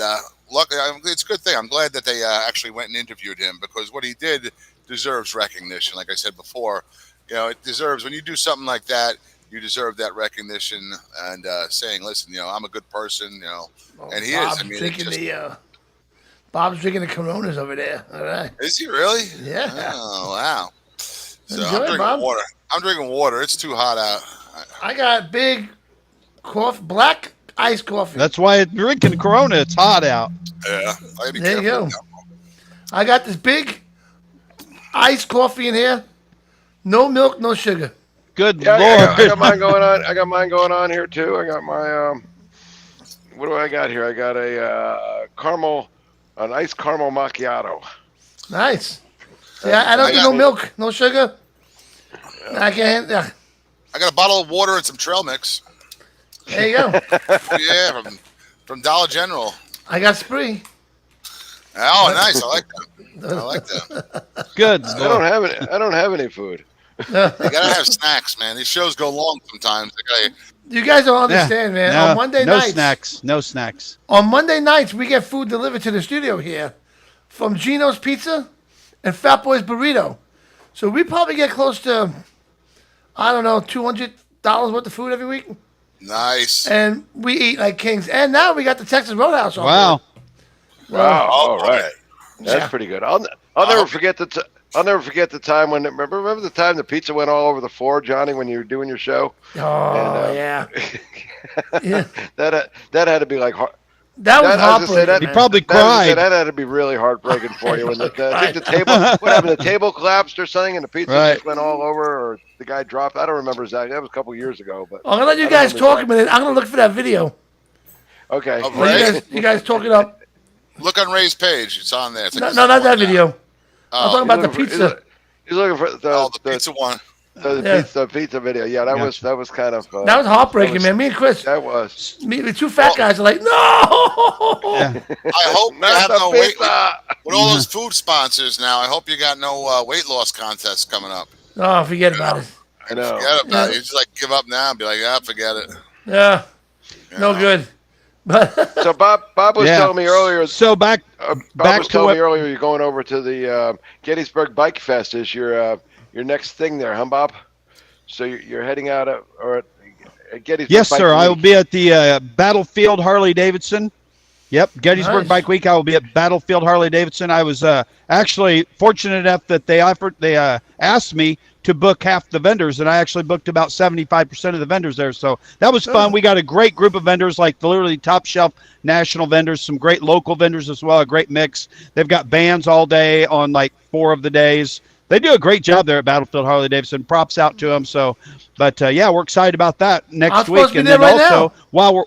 luckily, it's a good thing. I'm glad that they actually went and interviewed him, because what he did deserves recognition. Like I said before, it deserves, when you do something like that, you deserve that recognition and saying, listen, I'm a good person, and he Bob's is. I mean, drinking Bob's drinking the Coronas over there. All right. Is he really? Yeah. Oh, wow. So Enjoy, I'm drinking Bob. water. I'm drinking water. It's too hot out. I got big black iced coffee. That's why I'm drinking Corona. It's hot out. Yeah. There you go. I got this big iced coffee in here. No milk, no sugar. Good Yeah, Lord. I got mine going on. I got mine going on here too. I got my what do I got here? I got an iced caramel macchiato. Nice. See, I don't do no milk, no sugar. I can't. I got a bottle of water and some trail mix. There you go. Yeah, from Dollar General. I got Spree. Oh, nice. I like that. Good. I don't have any food. You gotta have snacks, man. These shows go long sometimes. You guys don't understand, man. No, On Monday no nights, no snacks. On Monday nights, we get food delivered to the studio here from Gino's Pizza and Fat Boy's Burrito. So we probably get close to, I don't know, $200 worth of food every week. Nice. And we eat like kings. And now we got the Texas Roadhouse on Wow. board. Wow. All right. That's Yeah. pretty good. I'll never forget I'll never forget the time when remember the time the pizza went all over the floor, Johnny, when you were doing your show. Oh, yeah. Yeah. That had to be like hard. That was heartbreaking. He probably cried. That had to be really heartbreaking for you when I think the table. What happened? The table collapsed or something, and the pizza just went all over, or the guy dropped. I don't remember exactly. That was a couple of years ago. But I'm gonna let you guys talk a minute. I'm gonna look for that video. Okay. You guys talk it up. Look on Ray's page. It's on there. No, not that video. I'm talking about the pizza. He's looking for the pizza one. The pizza video. Yeah, that was kind of. That was heartbreaking, man. Me and Chris. That was. The two fat guys are like, no. I hope you have no weight. With all those food sponsors now, I hope you got no weight loss contests coming up. Oh, forget about it. I know. Forget about it. You just give up now and be like, forget it. Yeah. No good. So Bob was telling me earlier. So Bob was telling me earlier you're going over to the Gettysburg Bike Fest is your next thing there, huh, Bob? So you're heading out at Gettysburg. Yes, Bike sir. Week. I will be at the Battlefield Harley Davidson. Yep, Gettysburg Nice. Bike Week. I will be at Battlefield Harley Davidson. I was actually fortunate enough that they asked me to book half the vendors, and I actually booked about 75% of the vendors there. So that was fun. We got a great group of vendors, like literally top shelf national vendors, some great local vendors as well, a great mix. They've got bands all day on 4 of the days. They do a great job there at Battlefield Harley Davidson. Props out to them. So, but yeah, we're excited about that next week. And then also, while we're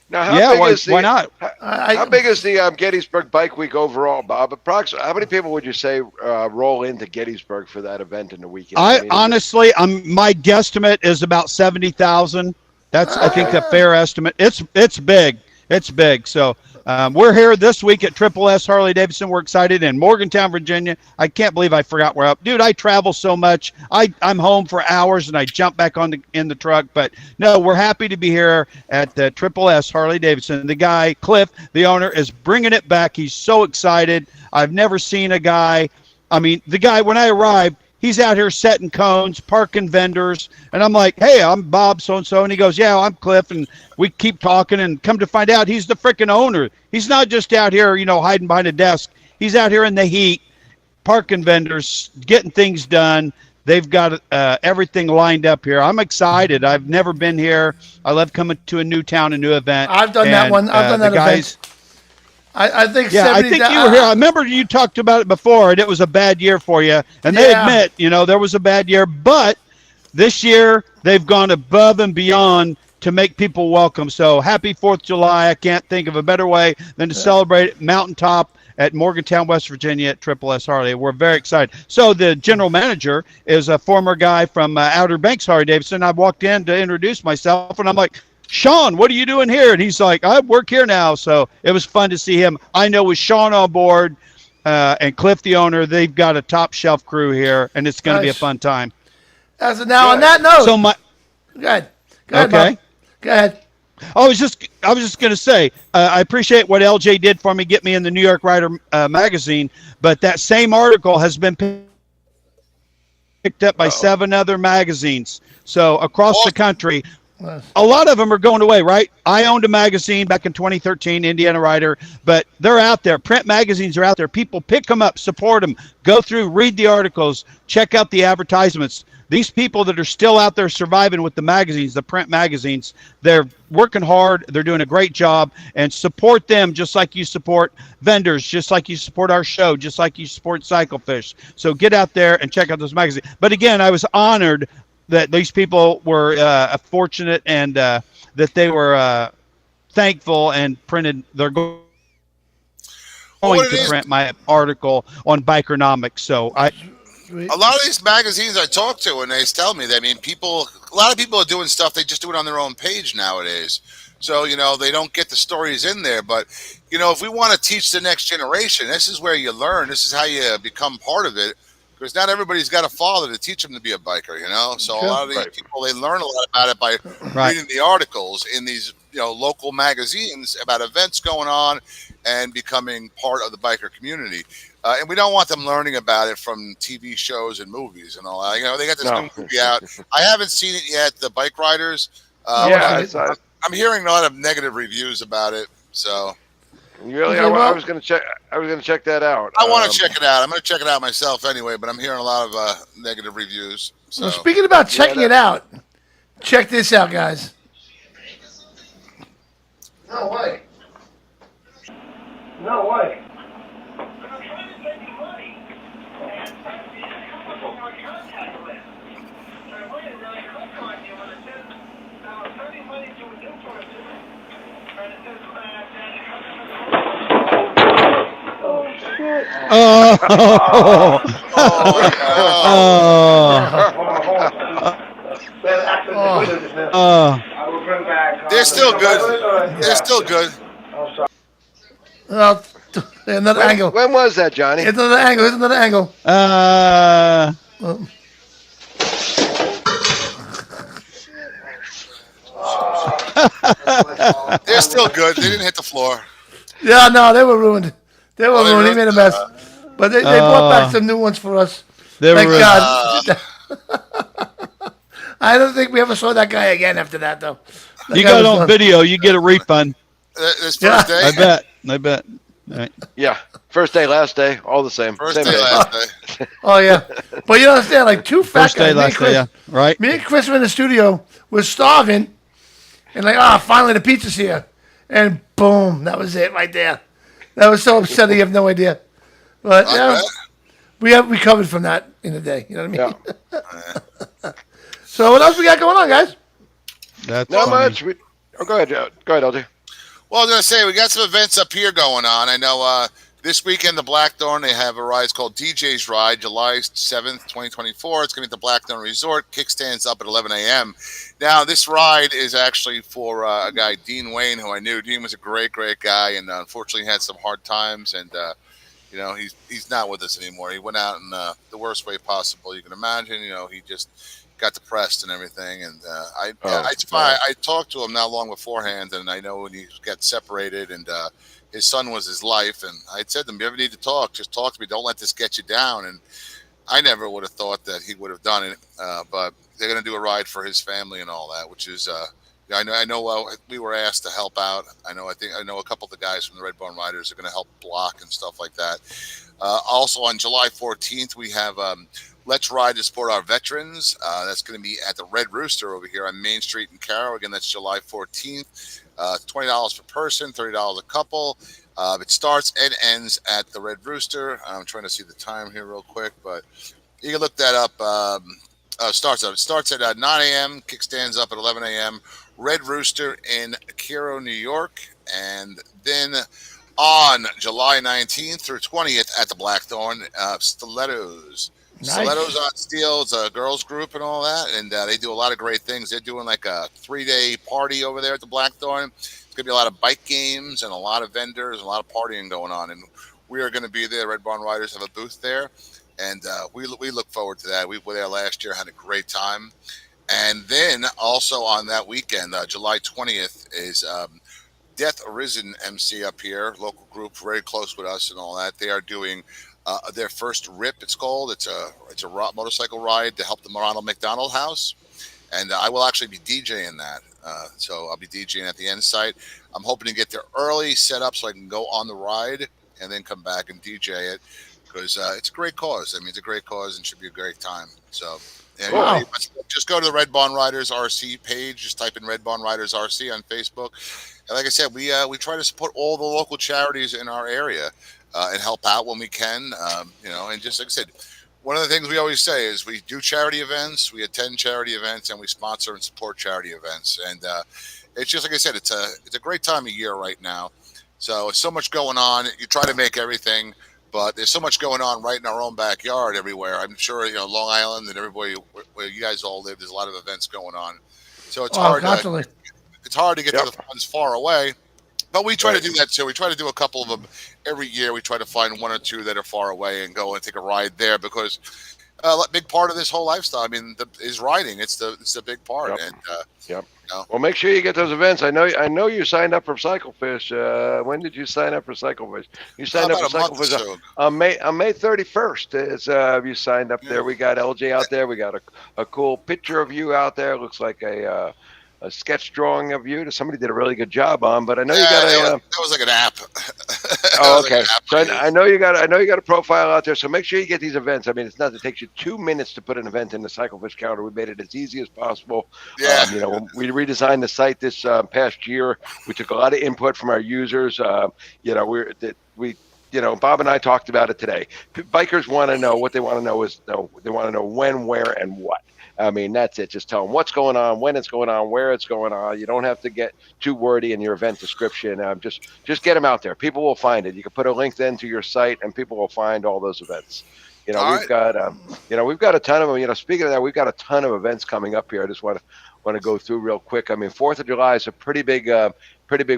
why not? How big is the Gettysburg Bike Week overall, Bob? Approximately, how many people would you say roll into Gettysburg for that event in the weekend? Honestly, my guesstimate is about 70,000. That's I think a fair estimate. It's big. It's big. So we're here this week at Triple S Harley Davidson. We're excited in Morgantown, Virginia. I can't believe I forgot where dude, I travel so much. I'm home for hours and I jump back in the truck. But no, we're happy to be here at the Triple S Harley Davidson. The guy, Cliff, the owner, is bringing it back. He's so excited. I've never seen a guy. I mean, the guy, when I arrived, he's out here setting cones, parking vendors. And I'm like, hey, I'm Bob so-and-so. And he goes, yeah, I'm Cliff. And we keep talking and come to find out he's the freaking owner. He's not just out here, hiding behind a desk. He's out here in the heat, parking vendors, getting things done. They've got everything lined up here. I'm excited. I've never been here. I love coming to a new town, a new event. I've done that one. I've done that event. I think. Yeah, I think you were here. I remember you talked about it before, and it was a bad year for you. And they admit, there was a bad year. But this year, they've gone above and beyond to make people welcome. So happy 4th of July. I can't think of a better way than to celebrate Mountaintop at Morgantown, West Virginia at Triple S Harley. We're very excited. So the general manager is a former guy from Outer Banks Harley Davidson. I walked in to introduce myself, and I'm like, Sean, what are you doing here? And he's like, I work here now. So it was fun to see him. I know with Sean on board and Cliff, the owner, they've got a top shelf crew here, and it's going to be a fun time. On that note, so go ahead, okay. Bob. Go ahead. I was just going to say, I appreciate what LJ did for me, get me in the New York Rider magazine, but that same article has been picked up by 7 other magazines. So across the country, a lot of them are going away, right? I owned a magazine back in 2013, Indiana Rider, but they're out there. Print magazines are out there. People pick them up, support them, go through, read the articles, check out the advertisements. These people that are still out there surviving with the magazines, the print magazines, they're working hard. They're doing a great job, and support them just like you support vendors, just like you support our show, just like you support Cyclefish. So get out there and check out those magazines. But again, I was honored that these people were fortunate and that they were thankful and printed. They're going to print my article on Bikernomics. So a lot of these magazines I talk to, and they tell me that, a lot of people are doing stuff. They just do it on their own page nowadays. So, they don't get the stories in there. But, if we want to teach the next generation, this is where you learn. This is how you become part of it. Because not everybody's got a father to teach them to be a biker, So a lot of these people, they learn a lot about it by reading the articles in these, local magazines about events going on and becoming part of the biker community. And we don't want them learning about it from TV shows and movies and all that. They got this new movie out. I haven't seen it yet, The Bike Riders. I'm hearing a lot of negative reviews about it. So, really, I was going to check. I was going to check that out. I want to check it out. I'm going to check it out myself anyway. But I'm hearing a lot of negative reviews. So. Well, speaking about checking it out, check this out, guys. No way. No way. They're still good. They're still good. Another angle. When was that, Johnny? It's another angle. It's another angle. They're still good. They didn't hit the floor. Yeah, no, they were ruined. They were ruined. He made a mess. But they brought back some new ones for us. Thank God. I don't think we ever saw that guy again after that, though. You got it on video, you get a refund. This first day? I bet. All right. Yeah. First day, last day, all the same. First same day, last day. Oh, yeah. But you understand, like two fat First day, guys. last day, yeah. Right. Me and Chris were in the studio. We're starving. And finally the pizza's here. And boom, that was it right there. That was so upsetting, you have no idea. But we recovered from that in a day. You know what I mean? Yeah. So what else we got going on, guys? That's not funny. much. Go ahead, LJ. Well, I was going to say, we got some events up here going on. I know this weekend, the Blackthorn, they have a ride called DJ's Ride, July 7th, 2024. It's going to be at the Blackthorn Resort. Kickstands up at 11 a.m. Now, this ride is actually for a guy, Dean Wayne, who I knew. Dean was a great, great guy, and unfortunately had some hard times, and he's not with us anymore. He went out in the worst way possible you can imagine. He just got depressed and everything, and I talked to him not long beforehand, and I know when he got separated, and his son was his life, and I said to him, "You ever need to talk? Just talk to me. Don't let this get you down." And I never would have thought that he would have done it, but they're going to do a ride for his family and all that, which is I know we were asked to help out. I know a couple of the guys from the Red Barn Riders are going to help block and stuff like that. Also on July 14th, we have Let's Ride to Support Our Veterans. That's going to be at the Red Rooster over here on Main Street in Carroll. Again, that's July 14th. $20 per person, $30 a couple. It starts and ends at the Red Rooster. I'm trying to see the time here real quick, but you can look that up. It starts at 9 a.m. Kickstands up at 11 a.m. Red Rooster in Cairo, New York. And then on July 19th through 20th at the Blackthorn, Stilettos. Nice. Stilettos on Steel. It's a girls group and all that, and they do a lot of great things. They're doing like a 3-day party over there at the Blackthorn. It's going to be a lot of bike games and a lot of vendors and a lot of partying going on, and we are going to be there. Red Barn Riders have a booth there, and we look forward to that. We were there last year, had a great time. And then also on that weekend, July 20th, is Death Arisen MC up here, local group, very close with us and all that. They are doing their first RIP, it's called. It's a motorcycle ride to help the Ronald McDonald House. and I will actually be DJing that. So I'll be DJing at the end site. I'm hoping to get there early, set up so I can go on the ride and then come back and DJ it, because it's a great cause. I mean, it's a great cause and should be a great time. So just go to the Red Barn Riders RC page. Just type in Red Barn Riders RC on Facebook. And like I said, we try to support all the local charities in our area and help out when we can. And just like I said, one of the things we always say is we do charity events, we attend charity events, and we sponsor and support charity events. And it's just like I said, it's a great time of year right now. So it's so much going on. You try to make everything, but there's so much going on right in our own backyard everywhere. I'm sure Long Island and everybody where you guys all live, there's a lot of events going on. So it's hard. It's hard to get to the funds far away, but we try to do that too. We try to do a couple of them every year. We try to find one or two that are far away and go and take a ride there, because a big part of this whole lifestyle, I mean, is riding. It's the big part. And Well, make sure you get those events. I know you signed up for Cyclefish. When did you sign up for Cyclefish? You signed up for Cyclefish on May 31st. You signed up there. We got LJ out there. We got a cool picture of you out there. It looks like a sketch drawing of you that somebody did a really good job on. But I know you got that was like an app. Okay. So I know you got a profile out there. So make sure you get these events. I mean, it's not. It takes you 2 minutes to put an event in the Cyclefish calendar. We made it as easy as possible. Yeah. When we redesigned the site this past year, we took a lot of input from our users. Bob and I talked about it today. Bikers want to know what they want to know is they want to know when, where, and what. I mean, that's it. Just tell them what's going on, when it's going on, where it's going on. You don't have to get too wordy in your event description. Just get them out there. People will find it. You can put a link then to your site, and people will find all those events. We've got a ton of them. Speaking of that, we've got a ton of events coming up here. I just want to go through real quick. I mean, 4th of July is a pretty big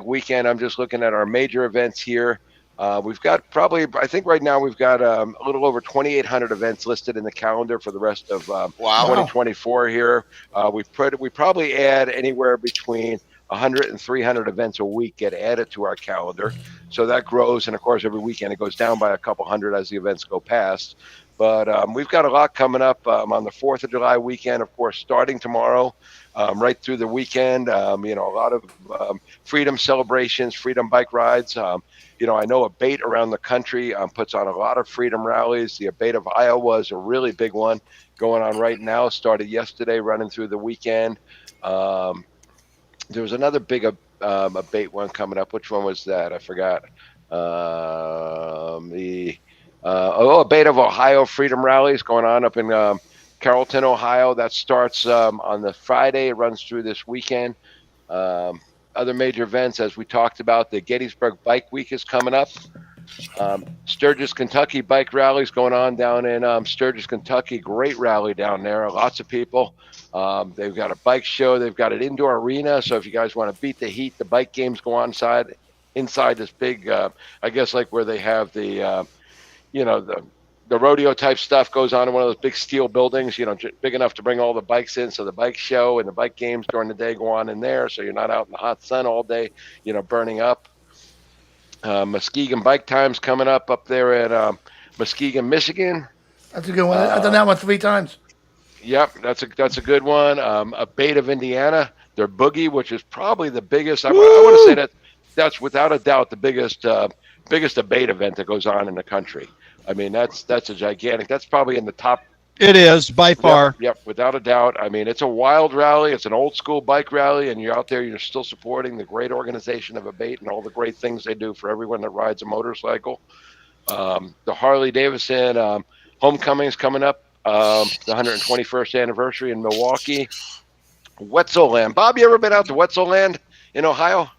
weekend. I'm just looking at our major events here. We've got I think right now we've got a little over 2,800 events listed in the calendar for the rest of 2024 here. We probably add anywhere between 100 and 300 events a week get added to our calendar. So that grows. And of course, every weekend it goes down by a couple hundred as the events go past. But we've got a lot coming up on the 4th of July weekend, of course, starting tomorrow. Right through the weekend, a lot of freedom celebrations, freedom bike rides. I know Abate around the country puts on a lot of freedom rallies. The Abate of Iowa is a really big one going on right now. Started yesterday, running through the weekend. There was another big Abate one coming up. Which one was that? I forgot. Abate of Ohio freedom rallies going on up in Carrollton, Ohio. That starts on the Friday. It runs through this weekend. Other major events, as we talked about, the Gettysburg Bike Week is coming up. Sturgis, Kentucky bike rallies going on down in Sturgis, Kentucky. Great rally down there. Lots of people. They've got a bike show. They've got an indoor arena. So if you guys want to beat the heat, the bike games go on inside this big, I guess like where they have the rodeo type stuff goes on in one of those big steel buildings, big enough to bring all the bikes in. So the bike show and the bike games during the day go on in there. So you're not out in the hot sun all day, burning up. Muskegon Bike Time's coming up there at Muskegon, Michigan. That's a good one. I've done that one 3 times. Yep, that's a good one. Abate of Indiana, their Boogie, which is probably the biggest. I want to say that's without a doubt the biggest Abate event that goes on in the country. I mean, that's a gigantic. That's probably in the top. It is by far. Yep, without a doubt. I mean, it's a wild rally. It's an old school bike rally, and you're out there. You're still supporting the great organization of Abate and all the great things they do for everyone that rides a motorcycle. The Harley Davidson homecoming is coming up. The 121st anniversary in Milwaukee. Wetzelland. Bob, you ever been out to Wetzelland in Ohio?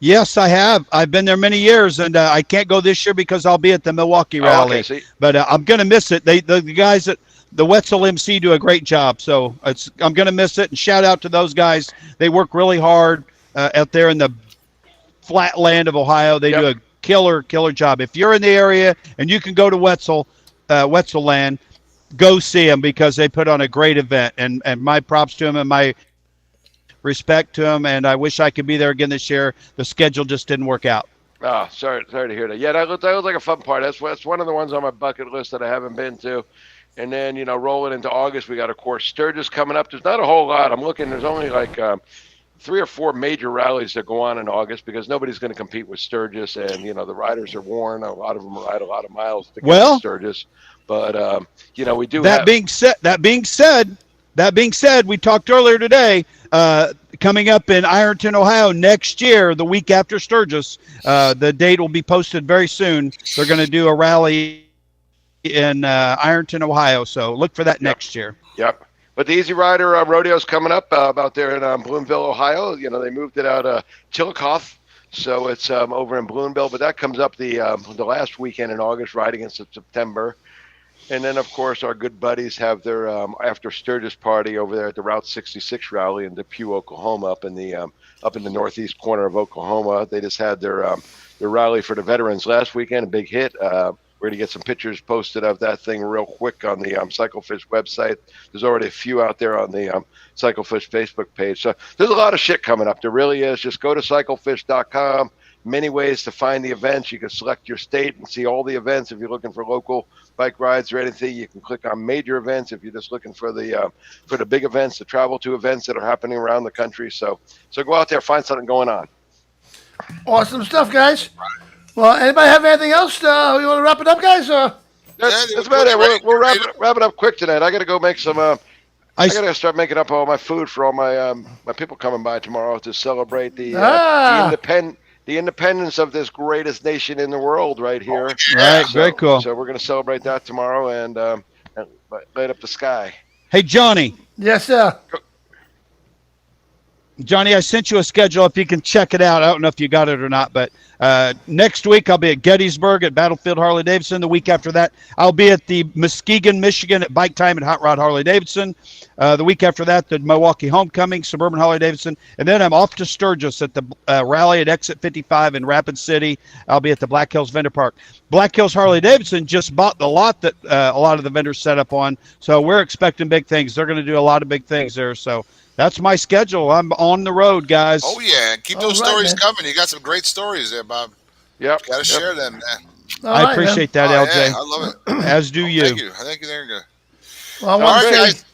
Yes, I have. I've been there many years, and I can't go this year because I'll be at the Milwaukee rally. Okay, but I'm going to miss it. The guys at the Wetzel MC do a great job, so I'm going to miss it. And shout out to those guys. They work really hard out there in the flat land of Ohio. They do a killer job. If you're in the area and you can go to Wetzelland, go see them because they put on a great event. And my props to them and my respect to them, and I wish I could be there again this year. The schedule just didn't work out. Oh, sorry to hear that. Yeah, that looks like a fun part. That's one of the ones on my bucket list that I haven't been to. And then, rolling into August, we got, of course, Sturgis coming up. There's not a whole lot. I'm looking, there's only like 3 or 4 major rallies that go on in August because nobody's going to compete with Sturgis. And, the riders are worn. A lot of them ride a lot of miles to get to Sturgis. But, we do That being said, we talked earlier today, coming up in Ironton, Ohio next year, the week after Sturgis, the date will be posted very soon. They're going to do a rally in Ironton, Ohio. So look for that next year. Yep. But the Easy Rider Rodeo's coming up out there in Bloomville, Ohio. They moved it out of Chillicothe. So it's over in Bloomville. But that comes up the last weekend in August, right against September. And then, of course, our good buddies have their after Sturgis party over there at the Route 66 rally in Depew, Oklahoma, up in the northeast corner of Oklahoma. They just had their rally for the veterans last weekend, a big hit. We're going to get some pictures posted of that thing real quick on the Cyclefish website. There's already a few out there on the Cyclefish Facebook page. So there's a lot of shit coming up. There really is. Just go to cyclefish.com. Many ways to find the events. You can select your state and see all the events. If you're looking for local bike rides or anything, you can click on major events. If you're just looking for the big events, the travel to events that are happening around the country. So go out there, find something going on. Awesome stuff, guys. Well, anybody have anything else? You want to wrap it up, guys? That's about it. We'll wrap it up quick tonight. I got to go make some. I got to start making up all my food for all my my people coming by tomorrow to celebrate the independence of this greatest nation in the world right here. Right, very cool. So we're going to celebrate that tomorrow and light up the sky. Hey, Johnny. Yes, sir. Johnny, I sent you a schedule if you can check it out. I don't know if you got it or not, but next week I'll be at Gettysburg at Battlefield Harley-Davidson. The week after that, I'll be at the Muskegon, Michigan at Bike Time at Hot Rod Harley-Davidson. The week after that, the Milwaukee Homecoming, Suburban Harley-Davidson. And then I'm off to Sturgis at the rally at Exit 55 in Rapid City. I'll be at the Black Hills Vendor Park. Black Hills Harley-Davidson just bought the lot that a lot of the vendors set up on, so we're expecting big things. They're going to do a lot of big things there, so that's my schedule. I'm on the road, guys. Oh, yeah. Keep those stories coming. You got some great stories there, Bob. Yep. Got to share them, man. I appreciate that, LJ. Yeah, I love it. As do you. Thank you. Thank you. There you go. Well, all right, guys.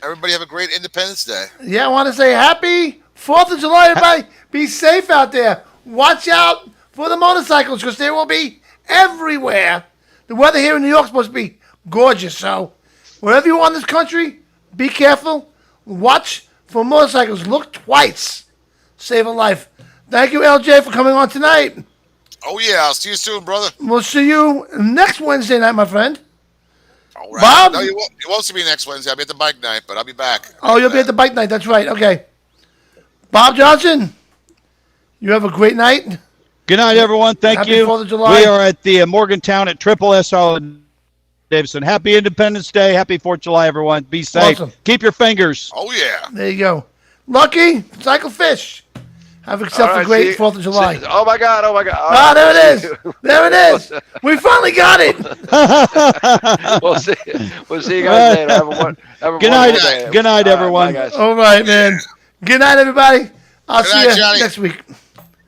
Everybody have a great Independence Day. Yeah, I want to say happy 4th of July, everybody. Be safe out there. Watch out for the motorcycles because they will be everywhere. The weather here in New York is supposed to be gorgeous. So wherever you are in this country, be careful. Watch for motorcycles. Look twice. Save a life. Thank you, LJ, for coming on tonight. Oh, yeah. I'll see you soon, brother. We'll see you next Wednesday night, my friend. All right. Bob? No, you won't see me next Wednesday. I'll be at the bike night, but I'll be back. You'll be at the bike night. That's right. Okay. Bob Johnson, you have a great night. Good night, everyone. Thank Happy you. 4th of July. We are at the Morgantown at Triple S Harley-Davidson. Happy Independence Day. Happy 4th of July, everyone. Be safe. Awesome. Keep your fingers. Oh, yeah. There you go. Lucky, Cyclefish. Have yourself a great 4th of July. Oh, my God. There it is. There it is. We finally got it. We'll see you guys later. Have a Good night. Good night, everyone. Bye, guys. All right, man. Good night, everybody. I'll see you next week.